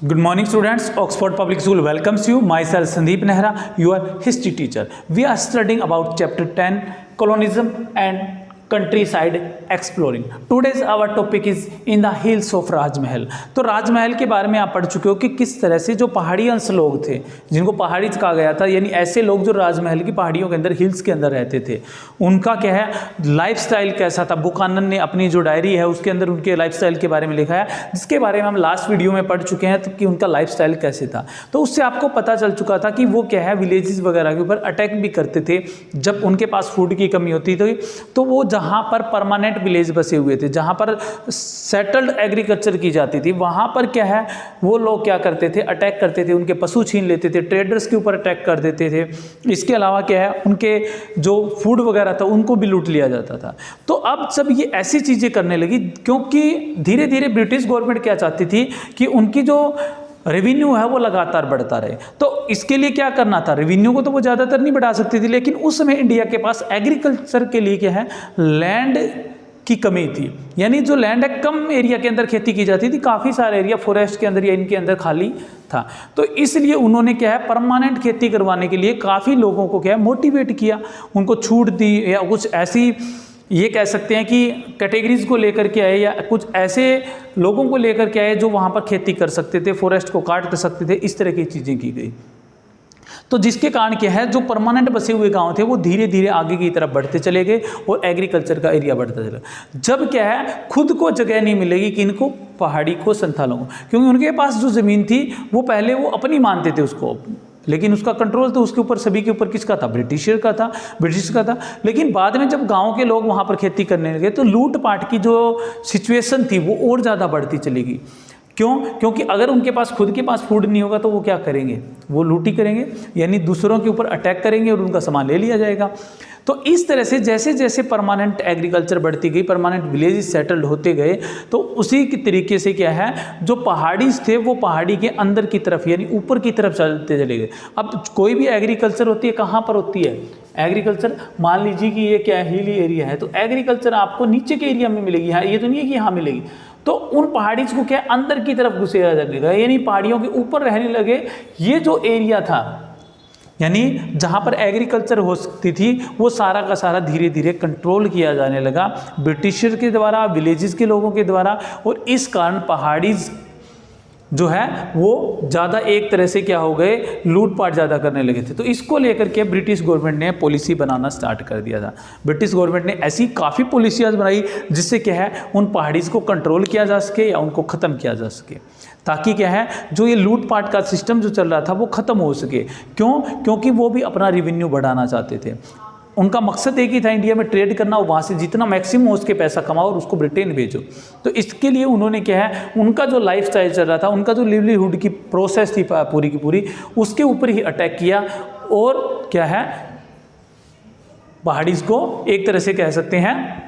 Good morning, students. Oxford Public School welcomes you. Myself, Sandeep Nehra, your history teacher. We are studying about chapter 10, colonialism and countryside exploring. Today's our topic is in the hills of राजमहल. तो राजमहल के बारे में आप पढ़ चुके हो कि किस तरह से जो पहाड़ी अंश लोग थे, जिनको पहाड़ी कहा गया था, यानी ऐसे लोग जो राजमहल की पहाड़ियों के अंदर, हिल्स के अंदर रहते थे, उनका क्या है लाइफस्टाइल कैसा था। बुकानन ने अपनी जो डायरी है उसके अंदर उनके लाइफस्टाइल के बारे में लिखा है, जिसके बारे में हम लास्ट वीडियो में पढ़ चुके हैं, तो कि उनका लाइफस्टाइल कैसे था। तो उससे आपको पता चल चुका था कि वो क्या है विलेजेस वगैरह के ऊपर अटैक भी करते थे जब उनके पास फूड की कमी होती थी। तो वो जहाँ पर परमानेंट विलेज बसे हुए थे, जहाँ पर सेटल्ड एग्रीकल्चर की जाती थी, वहाँ पर क्या है वो लोग क्या करते थे, अटैक करते थे, उनके पशु छीन लेते थे, ट्रेडर्स के ऊपर अटैक कर देते थे। इसके अलावा क्या है उनके जो फूड वगैरह था उनको भी लूट लिया जाता था। तो अब जब ये ऐसी चीज़ें करने लगी, क्योंकि धीरे धीरे ब्रिटिश गवर्नमेंट क्या चाहती थी कि उनकी जो रेवेन्यू है वो लगातार बढ़ता रहे। तो इसके लिए क्या करना था, रेवेन्यू को तो वो ज़्यादातर नहीं बढ़ा सकती थी, लेकिन उस समय इंडिया के पास एग्रीकल्चर के लिए क्या है लैंड की कमी थी। यानी जो लैंड है कम एरिया के अंदर खेती की जाती थी, काफ़ी सारा एरिया फॉरेस्ट के अंदर या इनके अंदर खाली था। तो इसलिए उन्होंने क्या है परमानेंट खेती करवाने के लिए काफ़ी लोगों को क्या है मोटिवेट किया, उनको छूट दी, या कुछ ऐसी ये कह सकते हैं कि कैटेगरीज को लेकर के आए, या कुछ ऐसे लोगों को लेकर के आए जो वहाँ पर खेती कर सकते थे, फॉरेस्ट को काट सकते थे। इस तरह की चीज़ें की गई। तो जिसके कारण क्या है जो परमानेंट बसे हुए गांव थे वो धीरे धीरे आगे की तरफ बढ़ते चले गए और एग्रीकल्चर का एरिया बढ़ता चला। जब क्या है खुद को जगह नहीं मिलेगी किनको, पहाड़ी को, संथालों को, क्योंकि उनके पास जो ज़मीन थी वो पहले वो अपनी मानते थे उसको, लेकिन उसका कंट्रोल तो उसके ऊपर सभी के ऊपर किसका था, ब्रिटिश का था। लेकिन बाद में जब गांव के लोग वहाँ पर खेती करने लगे तो लूट पाट की जो सिचुएशन थी वो और ज़्यादा बढ़ती चलेगी। क्यों? क्योंकि अगर उनके पास खुद के पास फूड नहीं होगा तो वो क्या करेंगे, वो लूटी करेंगे, यानी दूसरों के ऊपर अटैक करेंगे और उनका सामान ले लिया जाएगा। तो इस तरह से जैसे जैसे परमानेंट एग्रीकल्चर बढ़ती गई, परमानेंट विलेजेस सेटल्ड होते गए, तो उसी के तरीके से क्या है जो पहाड़ीज थे वो पहाड़ी के अंदर की तरफ यानी ऊपर की तरफ चलते चले गए। अब कोई भी एग्रीकल्चर होती है कहाँ पर होती है एग्रीकल्चर, मान लीजिए कि ये क्या हिली एरिया है तो एग्रीकल्चर आपको नीचे के एरिया में मिलेगी। हाँ, ये तो नहीं है कि यहाँ मिलेगी। तो उन पहाड़ीज को क्या अंदर की तरफ घुसेरा जाने लगा, यानी पहाड़ियों के ऊपर रहने लगे। ये जो एरिया था यानी जहाँ पर एग्रीकल्चर हो सकती थी वो सारा का सारा धीरे धीरे कंट्रोल किया जाने लगा ब्रिटिशर के द्वारा, विलेजेस के लोगों के द्वारा। और इस कारण पहाड़ीज जो है वो ज़्यादा एक तरह से क्या हो गए लूटपाट ज़्यादा करने लगे थे। तो इसको लेकर के ब्रिटिश गवर्नमेंट ने पॉलिसी बनाना स्टार्ट कर दिया था। ब्रिटिश गवर्नमेंट ने ऐसी काफ़ी पॉलिसियाँ बनाई जिससे क्या है उन पहाड़ीज को कंट्रोल किया जा सके या उनको ख़त्म किया जा सके, ताकि क्या है जो ये लूटपाट का सिस्टम जो चल रहा था वो ख़त्म हो सके। क्यों? क्योंकि वो भी अपना रेवेन्यू बढ़ाना चाहते थे। उनका मकसद एक ही था इंडिया में ट्रेड करना और वहाँ से जितना मैक्सिमम हो उसके पैसा कमाओ और उसको ब्रिटेन भेजो। तो इसके लिए उन्होंने क्या है उनका जो लाइफस्टाइल चल रहा था, उनका जो लिवलीहुड की प्रोसेस थी पूरी की पूरी, उसके ऊपर ही अटैक किया और क्या है पहाड़ीज को एक तरह से कह सकते हैं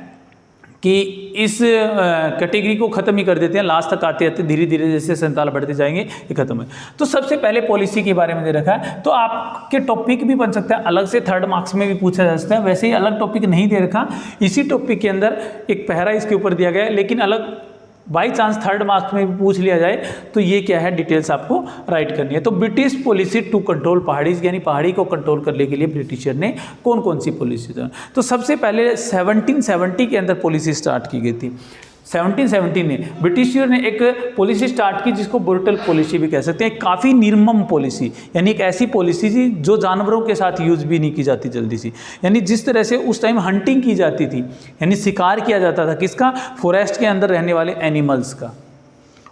कि इस कैटेगरी को ख़त्म ही कर देते हैं। लास्ट तक आते आते धीरे धीरे जैसे संताल बढ़ते जाएंगे ये खत्म है। तो सबसे पहले पॉलिसी के बारे में दे रखा है, तो आपके टॉपिक भी बन सकता है अलग से, 3rd मार्क्स में भी पूछा जा सकता है। वैसे ही अलग टॉपिक नहीं दे रखा, इसी टॉपिक के अंदर एक पैरा इसके ऊपर दिया गया है, लेकिन अलग बाई चांस 3rd मार्क्स में भी पूछ लिया जाए तो ये क्या है डिटेल्स आपको राइट करनी है। तो British policy to control pahadis, यानी पहाड़ी को कंट्रोल करने के लिए ब्रिटिशर ने कौन कौन सी पॉलिसी दी। तो सबसे पहले 1770 के अंदर पॉलिसी स्टार्ट की गई थी। 1770 में ब्रिटिशर ने एक पॉलिसी स्टार्ट की जिसको ब्रूटल पॉलिसी भी कह सकते हैं, काफ़ी निर्मम पॉलिसी, यानी एक ऐसी पॉलिसी थी जो जानवरों के साथ यूज़ भी नहीं की जाती जल्दी सी। यानी जिस तरह से उस टाइम हंटिंग की जाती थी, यानी शिकार किया जाता था किसका, फॉरेस्ट के अंदर रहने वाले एनिमल्स का,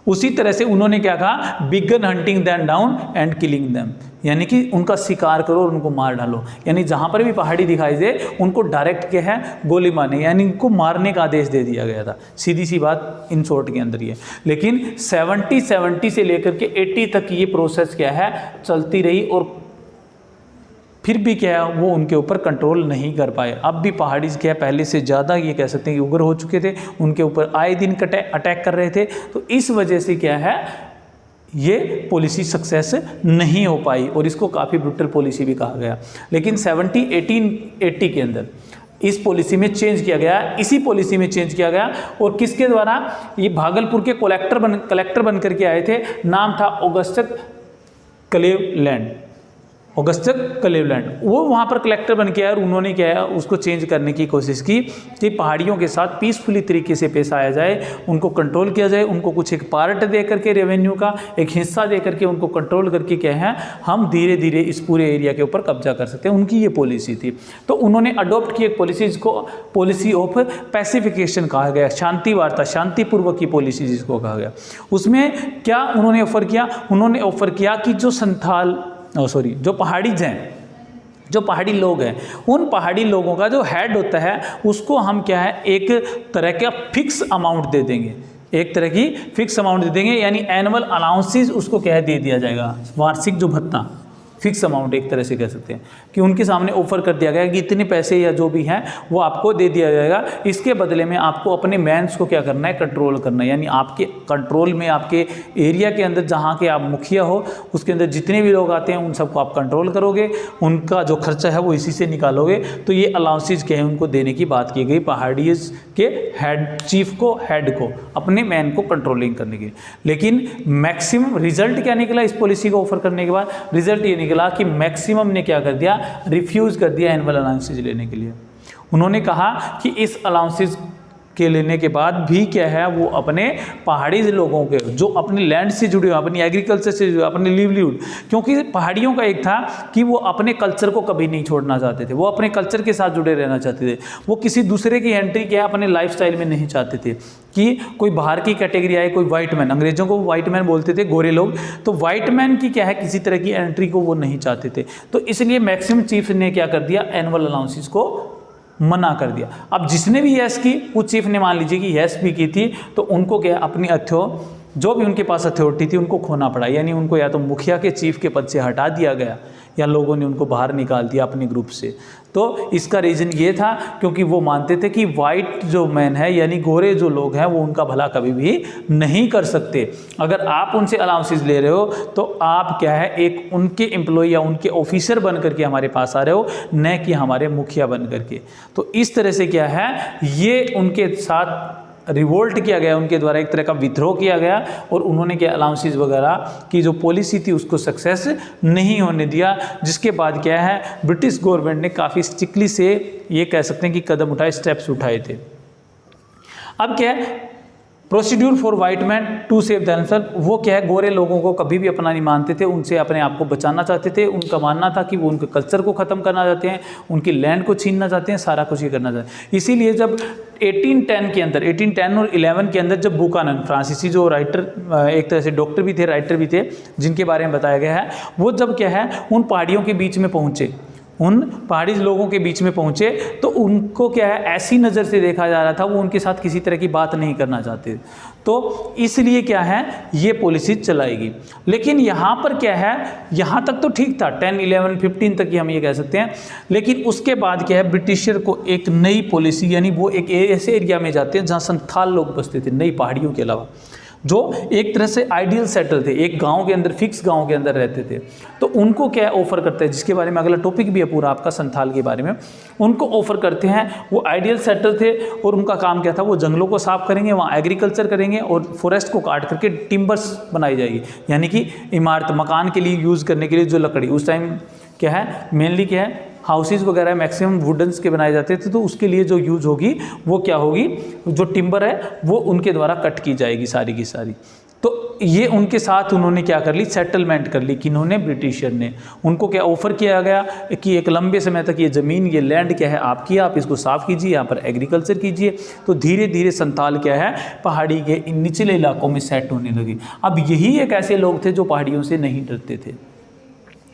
उसी तरह से उन्होंने क्या कहा, began hunting them down and killing them, यानी कि उनका शिकार करो और उनको मार डालो। यानी जहाँ पर भी पहाड़ी दिखाई दे उनको डायरेक्ट क्या है गोली मारने, यानी उनको मारने का आदेश दे दिया गया था। सीधी सी बात इन शॉर्ट के अंदर ये। लेकिन 70 से लेकर के 80 तक ये प्रोसेस क्या है चलती रही और फिर भी क्या है वो उनके ऊपर कंट्रोल नहीं कर पाए। अब भी पहाड़ी क्या है पहले से ज़्यादा ये कह सकते हैं कि उग्र हो चुके थे, उनके ऊपर आए दिन अटैक कर रहे थे। तो इस वजह से क्या है ये पॉलिसी सक्सेस नहीं हो पाई और इसको काफ़ी ब्रूटल पॉलिसी भी कहा गया। लेकिन 1880 के अंदर इस पॉलिसी में चेंज किया गया, इसी पॉलिसी में चेंज किया गया। और किसके द्वारा? ये भागलपुर के कलेक्टर बन करके आए थे, नाम था ऑगस्टस क्लीवलैंड। ऑगस्टस क्लीवलैंड वो वहाँ पर कलेक्टर बन के आए और उन्होंने क्या है उसको चेंज करने की कोशिश की कि पहाड़ियों के साथ पीसफुली तरीके से पेश आया जाए, उनको कंट्रोल किया जाए, उनको कुछ एक पार्ट दे करके रेवेन्यू का एक हिस्सा दे करके उनको कंट्रोल करके क्या है हम धीरे धीरे इस पूरे एरिया के ऊपर कब्जा कर सकते हैं। उनकी ये पॉलिसी थी। तो उन्होंने अडॉप्ट की एक पॉलिसी जिसको पॉलिसी ऑफ पैसिफिकेशन कहा गया, शांति वार्ता, शांतिपूर्वक की पॉलिसी जिसको कहा गया। उसमें क्या उन्होंने ऑफर किया? उन्होंने ऑफर किया कि जो पहाड़ीज हैं, जो पहाड़ी लोग हैं, उन पहाड़ी लोगों का जो हेड होता है उसको हम क्या है एक तरह का फिक्स अमाउंट दे देंगे, एक तरह की फिक्स अमाउंट दे देंगे, यानी एनुअल अलाउंसेस उसको क्या है दे दिया जाएगा, वार्षिक जो भत्ता, फिक्स अमाउंट एक तरह से कह सकते हैं कि उनके सामने ऑफर कर दिया गया कि इतने पैसे या जो भी हैं वो आपको दे दिया जाएगा, इसके बदले में आपको अपने मैन्स को क्या करना है, कंट्रोल करना है। यानी आपके कंट्रोल में, आपके एरिया के अंदर जहाँ के आप मुखिया हो उसके अंदर जितने भी लोग आते हैं उन सबको आप कंट्रोल करोगे, उनका जो खर्चा है वो इसी से निकालोगे। तो ये अलाउंसेज क्या है उनको देने की बात की गई पहाड़ीज के हेड चीफ को, हेड को, अपने मैन को कंट्रोलिंग करने के लिए। लेकिन मैक्सिमम रिजल्ट क्या निकला इस पॉलिसी को ऑफर करने के बाद? रिजल्ट ये निकला कि मैक्सिमम ने क्या कर दिया, रिफ्यूज कर दिया एनुअल अलाउंसेज लेने के लिए। उन्होंने कहा कि इस अलाउंसेज के लेने के बाद भी क्या है वो अपने पहाड़ी लोगों के जो अपने लैंड से जुड़े हुए, अपनी एग्रीकल्चर से जुड़े, अपने लिवलीहुड, क्योंकि पहाड़ियों का एक था कि वो अपने कल्चर को कभी नहीं छोड़ना चाहते थे, वो अपने कल्चर के साथ जुड़े रहना चाहते थे, वो किसी दूसरे की एंट्री क्या अपने लाइफस्टाइल में नहीं चाहते थे कि कोई बाहर की कैटेगरी आए, कोई वाइट मैन, अंग्रेजों को वाइट मैन बोलते थे, गोरे लोग, तो वाइट मैन की क्या है किसी तरह की एंट्री को वो नहीं चाहते थे। तो इसलिए मैक्सिमम चीफ ने क्या कर दिया, एनुअल अलाउंसेस को मना कर दिया। अब जिसने भी यस की, उस चीफ ने मान लीजिए कि यस भी की थी, तो उनको क्या अपनी जो भी उनके पास अथॉरिटी थी उनको खोना पड़ा, यानी उनको या तो मुखिया के चीफ के पद से हटा दिया गया या लोगों ने उनको बाहर निकाल दिया अपने ग्रुप से। तो इसका रीज़न ये था क्योंकि वो मानते थे कि वाइट जो मैन है यानी गोरे जो लोग हैं वो उनका भला कभी भी नहीं कर सकते। अगर आप उनसे अलाउंसेस ले रहे हो तो आप क्या है एक उनके एम्प्लॉय या उनके ऑफिसर बन करके हमारे पास आ रहे हो, न कि हमारे मुखिया बन करके। तो इस तरह से क्या है ये उनके साथ रिवोल्ट किया गया, उनके द्वारा एक तरह का विद्रोह किया गया और उन्होंने क्या अलाउंसेस वगैरह की जो पॉलिसी थी उसको सक्सेस नहीं होने दिया, जिसके बाद क्या है ब्रिटिश गवर्नमेंट ने काफ़ी स्ट्रिक्टली से ये कह सकते हैं कि कदम उठाए, स्टेप्स उठाए थे। अब क्या है procedure for white man to save themselves, वो क्या है गोरे लोगों को कभी भी अपना नहीं मानते थे, उनसे अपने आप को बचाना चाहते थे। उनका मानना था कि वो उनके कल्चर को ख़त्म करना चाहते हैं, उनकी लैंड को छीनना चाहते हैं, सारा कुछ ये करना चाहते हैं। इसीलिए जब 1810 के अंदर, 1810 और 11 के अंदर जब बुकानन फ्रांसीसी जो राइटर एक तरह से डॉक्टर भी थे, राइटर भी थे, जिनके बारे में बताया गया है, वो जब क्या है उन पहाड़ियों के बीच में पहुँचे, उन पहाड़ी लोगों के बीच में पहुंचे, तो उनको क्या है ऐसी नज़र से देखा जा रहा था, वो उनके साथ किसी तरह की बात नहीं करना चाहते, तो इसलिए क्या है ये पॉलिसी चलाएगी। लेकिन यहाँ पर क्या है, यहाँ तक तो ठीक था, 10, 11, 15 तक ही हम ये कह सकते हैं। लेकिन उसके बाद क्या है ब्रिटिशर को एक नई पॉलिसी, यानी वो एक ऐसे एरिया में जाते हैं जहाँ संथाल लोग बसते थे, नई पहाड़ियों के अलावा, जो एक तरह से आइडियल सेटल थे, एक गांव के अंदर, फिक्स गांव के अंदर रहते थे। तो उनको क्या ऑफर करते हैं, जिसके बारे में अगला टॉपिक भी है पूरा आपका संथाल के बारे में, उनको ऑफर करते हैं। वो आइडियल सेटल थे और उनका काम क्या था, वो जंगलों को साफ करेंगे, वहाँ एग्रीकल्चर करेंगे और फॉरेस्ट को काट करके टिम्बर्स बनाई जाएगी, यानी कि इमारत मकान के लिए यूज़ करने के लिए जो लकड़ी उस टाइम क्या है मेनली क्या है हाउसेज वगैरह मैक्सिमम वुडन्स के बनाए जाते थे, तो उसके लिए जो यूज़ होगी वो क्या होगी, जो टिम्बर है वो उनके द्वारा कट की जाएगी सारी की सारी। तो ये उनके साथ उन्होंने क्या कर ली, सेटलमेंट कर ली, किन्होंने, ब्रिटिशर ने। उनको क्या ऑफर किया गया कि एक लंबे समय तक ये ज़मीन, ये लैंड क्या है आपकी, आप इसको साफ़ कीजिए, यहाँ पर एग्रीकल्चर कीजिए। तो धीरे धीरे संताल क्या है पहाड़ी के इन निचले इलाकों में सेट होने लगी। अब यही एक ऐसे लोग थे जो पहाड़ियों से नहीं डरते थे,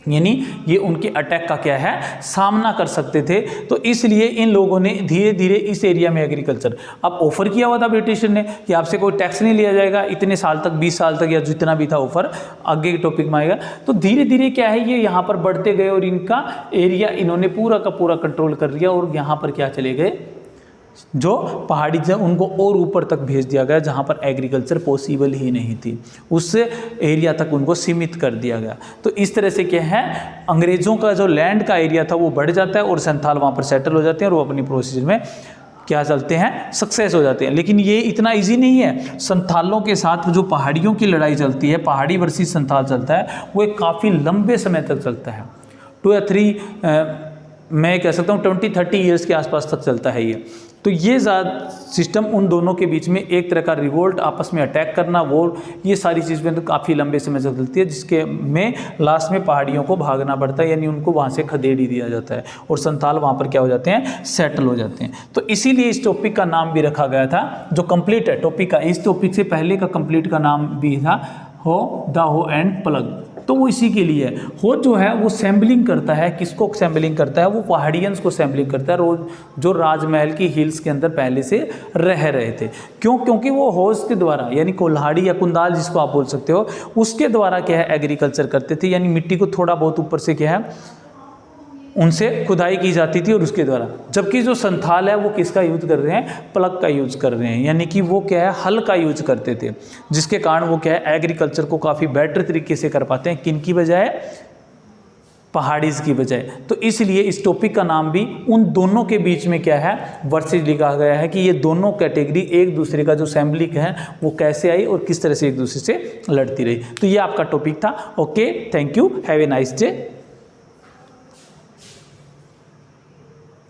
यानी ये उनके अटैक का क्या है सामना कर सकते थे। तो इसलिए इन लोगों ने धीरे धीरे इस एरिया में एग्रीकल्चर, अब ऑफर किया हुआ था ब्रिटिशर ने कि आपसे कोई टैक्स नहीं लिया जाएगा इतने साल तक, 20 साल तक या जितना भी था ऑफर, आगे के टॉपिक में आएगा। तो धीरे धीरे क्या है ये यहाँ पर बढ़ते गए और इनका एरिया इन्होंने पूरा का पूरा कंट्रोल कर लिया और यहाँ पर क्या चले गए जो पहाड़ी थे उनको और ऊपर तक भेज दिया गया जहाँ पर एग्रीकल्चर पॉसिबल ही नहीं थी, उस एरिया तक उनको सीमित कर दिया गया। तो इस तरह से क्या है, अंग्रेज़ों का जो लैंड का एरिया था वो बढ़ जाता है और संथाल वहाँ पर सेटल हो जाते हैं और वो अपनी प्रोसीजर में क्या चलते हैं, सक्सेस हो जाते हैं। लेकिन ये इतना इजी नहीं है। संथालों के साथ जो पहाड़ियों की लड़ाई चलती है, पहाड़ी वर्सेस संथाल चलता है, वो एक काफ़ी लंबे समय तक चलता है। 2 या 3 मैं कह सकता हूँ 20-30 ईयर्स के आसपास तक चलता है ये। तो ये सिस्टम उन दोनों के बीच में एक तरह का रिवोल्ट, आपस में अटैक करना, वॉर, ये सारी चीज़ें तो काफ़ी लंबे समय से चलती है, जिसके में लास्ट में पहाड़ियों को भागना पड़ता है, यानी उनको वहाँ से खदेड़ ही दिया जाता है और संथाल वहाँ पर क्या हो जाते हैं, सेटल हो जाते हैं। तो इसीलिए इस टॉपिक का नाम भी रखा गया था, जो कंप्लीट है टॉपिक का, इस टॉपिक से पहले का कंप्लीट का नाम भी था हो एंड प्लग। तो वो इसी के लिए है। हो जो है वो सैम्पलिंग करता है, किसको सैम्पलिंग करता है, वो पहाड़ियंस को सैम्पलिंग करता है, जो राजमहल की हिल्स के अंदर पहले से रह रहे थे। क्यों? क्योंकि वो होस के द्वारा, यानी कोल्हाड़ी या कुंदाल जिसको आप बोल सकते हो, उसके द्वारा क्या है एग्रीकल्चर करते थे, यानी मिट्टी को थोड़ा बहुत ऊपर से क्या है उनसे खुदाई की जाती थी और उसके द्वारा। जबकि जो संथाल है वो किसका यूज कर रहे हैं, प्लग का यूज कर रहे हैं, यानी कि वो क्या है हल का यूज करते थे, जिसके कारण वो क्या है एग्रीकल्चर को काफ़ी बेटर तरीके से कर पाते हैं, किन की बजाय, पहाड़ीज की बजाय। तो इसलिए इस टॉपिक का नाम भी उन दोनों के बीच में क्या है वर्सेस लिखा गया है, कि ये दोनों कैटेगरी एक दूसरे का जो सैम्पलिंग है वो कैसे आई और किस तरह से एक दूसरे से लड़ती रही। तो ये आपका टॉपिक था। Okay, thank you, have a nice day.